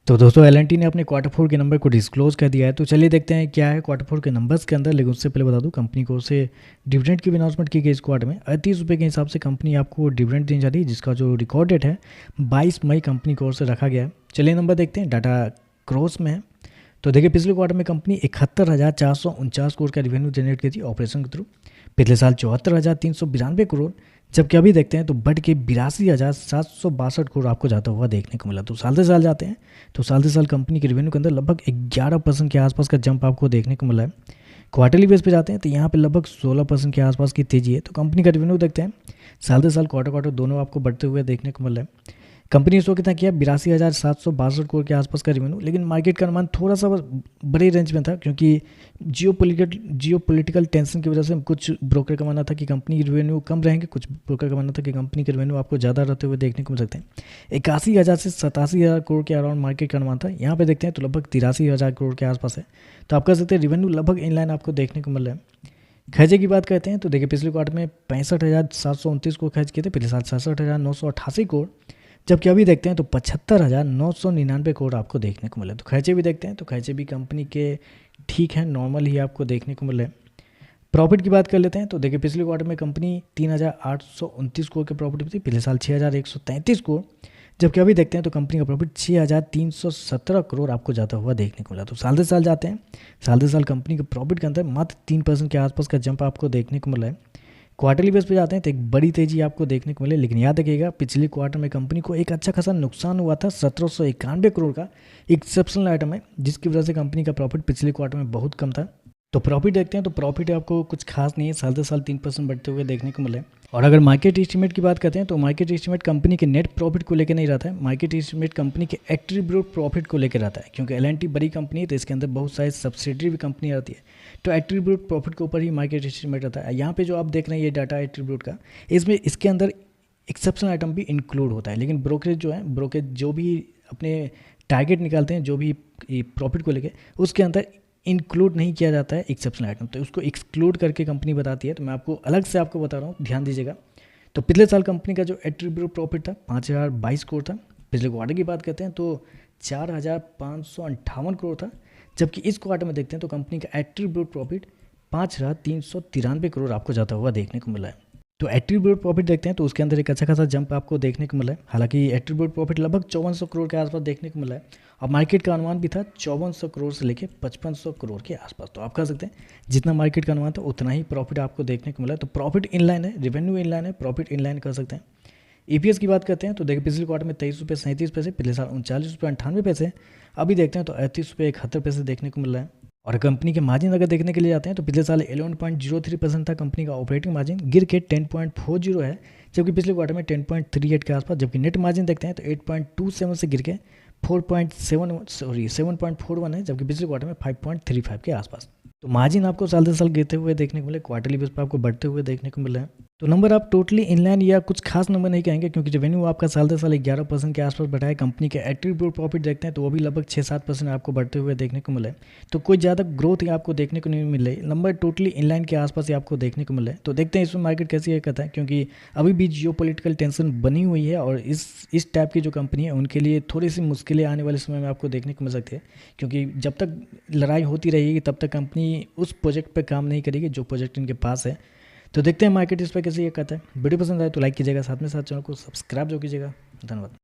तो दोस्तों एल&टी ने अपने क्वार्टर फोर के नंबर को डिस्क्लोज कर दिया है। तो चलिए देखते हैं क्या है क्वार्टर फोर के नंबर्स के अंदर। लेकिन उससे पहले बता दूं, कंपनी को से डिविडेंड की भी अनाउंसमेंट की गई इस क्वार्टर में। 38 रुपये के हिसाब से कंपनी आपको डिविडेंड देनी जा रही है, जिसका जो रिकॉर्ड डेट है 22 मई कंपनी की ओर से रखा गया है। चलिए नंबर देखते हैं, डाटा क्रॉस में है। तो देखिए पिछले क्वार्टर में कंपनी 71,449 करोड़ का रेवेन्यू जनरेट की थी ऑपरेशन के थ्रू। पिछले साल 74,392 करोड़, जबकि अभी देखते हैं तो बढ़ के 82,762 करोड़ आपको जाता हुआ देखने को मिला। तो साल से साल जाते हैं तो साल से साल कंपनी के रेवेन्यू के अंदर लगभग 11% के आसपास का जंप आपको देखने को मिला है। क्वार्टरली बेस पे जाते हैं तो यहाँ पे लगभग 16% के आसपास की तेजी है। तो कंपनी का रेवेन्यू देखते हैं साल से साल क्वार्टर क्वार्टर दोनों आपको बढ़ते हुए देखने को मिल रहा है। कंपनी इस वक्त कितना किया, 82,762 करोड़ के आसपास का रेवेन्यू। लेकिन मार्केट का अनुमान थोड़ा सा बड़े रेंज में था, क्योंकि जियो पॉलिटिकल टेंशन की वजह से कुछ ब्रोकर का मानना था कि कंपनी की रेवेन्यू कम रहेंगे, कुछ ब्रोकर का मानना था कि कंपनी के रेवेन्यू आपको ज़्यादा रहते हुए देखने को मिल सकते हैं। 81,000 से 87,000 करोड़ के अराउंड मार्केट का अनुमान था। यहाँ पे देखते हैं तो लगभग 83,000 करोड़ के आसपास है। तो आप कह सकते हैं रेवेन्यू लगभग इनलाइन आपको देखने को मिल रहा है। खर्चे की बात करते हैं तो देखिए पिछले क्वार्टर में 65,729 करोड़ खर्च किए थे, पिछले साल 67,988 करोड़, जबकि अभी देखते हैं तो 75,999 करोड़ आपको देखने को मिले। तो खर्चे भी देखते हैं तो खर्चे भी कंपनी के ठीक है, नॉर्मल ही आपको देखने को मिले। प्रॉफिट की बात कर लेते हैं तो देखिए पिछले क्वार्टर में कंपनी 3,829 करोड़ के प्रॉफिट थी, पिछले साल 6,133 करोड़, जबकि अभी देखते हैं तो कंपनी का प्रॉफिट 6,317 करोड़ आपको जाता हुआ देखने को मिला। तो साल से साल जाते हैं, साल से साल कंपनी के प्रॉफिट के अंदर मात्र 3% के आसपास का जंप आपको देखने को मिला है। क्वार्टरली बेस पे जाते हैं तो एक बड़ी तेजी आपको देखने को मिले। लेकिन याद रखिएगा पिछले क्वार्टर में कंपनी को एक अच्छा खासा नुकसान हुआ था, 1,791 करोड़ का एक्सेप्शनल आइटम है, जिसकी वजह से कंपनी का प्रॉफिट पिछले क्वार्टर में बहुत कम था। तो प्रॉफिट देखते हैं तो प्रॉफिट आपको कुछ खास नहीं है, साल से साल 3% बढ़ते हुए देखने को मिले। और अगर मार्केट एस्टीमेट की बात करते हैं तो मार्केट एस्टीमेट कंपनी के नेट प्रॉफिट को लेकर नहीं रहता है, मार्केट एस्टीमेट कंपनी के एट्रीब्यूट प्रॉफिट को लेकर रहता है। क्योंकि एल&टी बड़ी कंपनी है तो इसके अंदर बहुत सारी सब्सिडरी भी कंपनी आती है, तो एट्रीब्यूट प्रॉफिट के ऊपर ही मार्केट एस्टीमेट रहता है। यहाँ पे जो आप देख रहे हैं ये डाटा एट्रीब्यूट का, इसमें इसके अंदर एक्सेप्शनल आइटम भी इंक्लूड होता है। लेकिन ब्रोकरेज जो है, ब्रोकरेज जो भी अपने टारगेट निकालते हैं जो भी प्रॉफिट को लेकर, उसके अंदर इंक्लूड नहीं किया जाता है एक्सेप्शनल आइटम, तो उसको एक्सक्लूड करके कंपनी बताती है। तो मैं आपको अलग से आपको बता रहा हूँ, ध्यान दीजिएगा। तो पिछले साल कंपनी का जो एट्रीब्यूट प्रॉफिट था 5,022 करोड़ था। पिछले क्वार्टर की बात करते हैं तो 4,558 करोड़ था, जबकि इस क्वार्टर में देखते हैं तो कंपनी का एट्रीब्यूट प्रॉफिट 5,393 करोड़ आपको जाता हुआ देखने को मिला है। तो एट्रीब्यूट प्रॉफिट देखते हैं तो उसके अंदर एक अच्छा खासा जंप आपको देखने को मिला है। हालांकि एट्रीब्यूट प्रॉफिट लगभग 5,400 करोड़ के आसपास देखने को मिला है, और मार्केट का अनुमान भी था 5,400 करोड़ से लेकर 5,500 करोड़ के आसपास। तो आप कह सकते हैं जितना मार्केट का अनुमान था उतना ही प्रॉफिट आपको देखने को मिला है। तो प्रॉफिट इनलाइन है, रेवेन्यू इनलाइन है, प्रॉफिट इनलाइन कर सकते हैं। ईपीएस की बात करते हैं तो देखिए पिछले क्वार्टर में 23 रुपये 37 पैसे, पिछले साल 39 रुपये 98 पैसे, अभी देखते हैं तो 38 रुपये 71 पैसे देखने को मिल रहा है। और कंपनी के मार्जिन अगर देखने के लिए जाते हैं तो पिछले साल 11.03% था कंपनी का ऑपरेटिंग मार्जिन, गिर के 10.40 है, जबकि पिछले क्वार्टर में 10.38 के आसपास। जबकि नेट मार्जिन देखते हैं तो 8.27 से गिर के 7.41 है, जबकि पिछले क्वार्टर में 5.35 के आसपास। तो मार्जिन आपको साल से साल गिरते हुए देखने को मिले, क्वार्टरली बेस पर आपको बढ़ते हुए देखने को मिल रहा है। तो नंबर आप टोटली इनलाइन या कुछ खास नंबर नहीं कहेंगे, क्योंकि रेवेन्यू आपका साल से साल 11% के आसपास बढ़ा है। कंपनी के एट्रीब्यूट प्रॉफिट देखते हैं तो वो भी लगभग 6-7% आपको बढ़ते हुए देखने को मिला है। तो कोई ज़्यादा ग्रोथ ही आपको देखने को नहीं मिल रही, नंबर टोटली इनलाइन के आसपास ही आपको देखने को मिला है। तो देखते हैं इसमें मार्केट कैसी है करता है, क्योंकि अभी भी जियोपॉलिटिकल टेंशन बनी हुई है, और इस टाइप की जो कंपनी है उनके लिए थोड़ी सी मुश्किलें आने वाले समय में आपको देखने को मिल सकती है। क्योंकि जब तक लड़ाई होती रहेगी तब तक कंपनी उस प्रोजेक्ट पर काम नहीं करेगी जो प्रोजेक्ट इनके पास है। तो देखते हैं मार्केट इस पर कैसे ये कहता है। वीडियो पसंद आए तो लाइक कीजिएगा, साथ में साथ चैनल को सब्सक्राइब जो कीजिएगा। धन्यवाद।